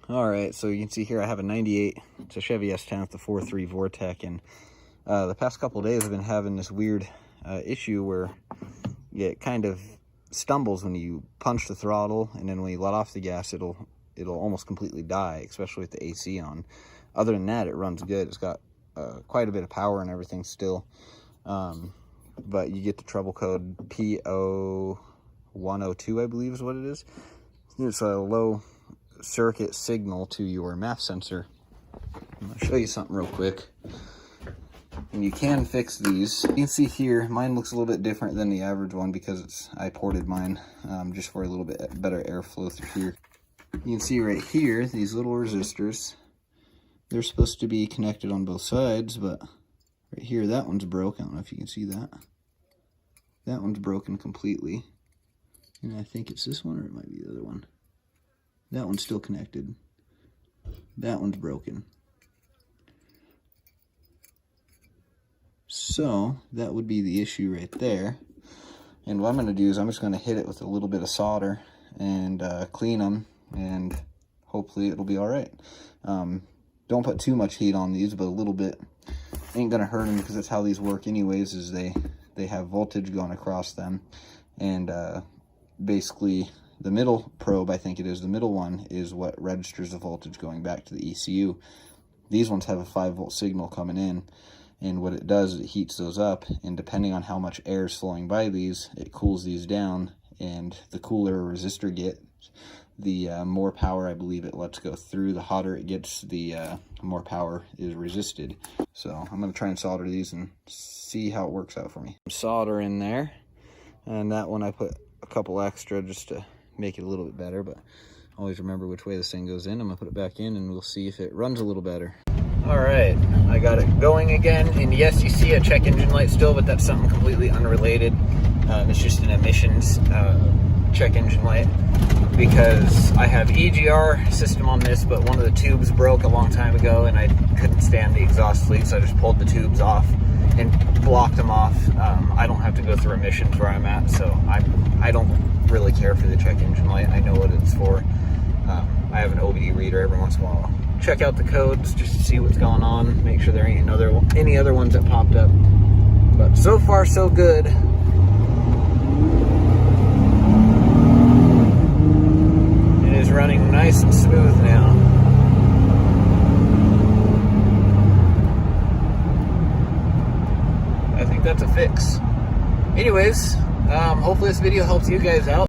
All right, so you can see here I have a 98. It's a Chevy S10 with the 4.3 Vortec, and the past couple of days I've been having this weird issue where it kind of stumbles when you punch the throttle, and then when you let off the gas, it'll almost completely die, especially with the AC on. Other than that, it runs good. It's got quite a bit of power and everything still, but you get the trouble code P0102, I believe is what it is. It's a low circuit signal to your MAF sensor. I'm going to show you something real quick. And you can fix these. You can see here, mine looks a little bit different than the average one because I ported mine just for a little bit better airflow through here. You can see right here, these little resistors, they're supposed to be connected on both sides, but right here, that one's broke. I don't know if you can see that. That one's broken completely. And I think it's this one, or it might be the other one. That one's still connected. That one's broken. So that would be the issue right there. And what I'm going to do is I'm just going to hit it with a little bit of solder and clean them, and hopefully it'll be all right. Don't put too much heat on these, but a little bit ain't going to hurt them, because that's how these work anyways, is they have voltage going across them. And basically the middle probe, I think it is, the middle one is what registers the voltage going back to the ECU. These ones have a 5-volt signal coming in, and what it does is it heats those up, and depending on how much air is flowing by these, it cools these down. And the cooler a resistor gets, the more power I believe it lets go through. The hotter it gets, the more power is resisted. So I'm going to try and solder these and see how it works out for me. Solder in there, and that one I put a couple extra just to make it a little bit better, but always remember which way this thing goes in. I'm gonna put it back in and we'll see if it runs a little better. All right, I got it going again, and yes, you see a check engine light still, but that's something completely unrelated. It's just an emissions check engine light, because I have EGR system on this, but one of the tubes broke a long time ago and I couldn't stand the exhaust leak, so I just pulled the tubes off and blocked them off. I don't have to go through emissions where I'm at, so I don't really care for the check engine light. I know what it's for. I have an OBD reader every once in a while. Check out the codes just to see what's going on, make sure there ain't any other ones that popped up. But so far so good. It is running nice and smooth now. I think that's a fix. Anyways, hopefully this video helps you guys out.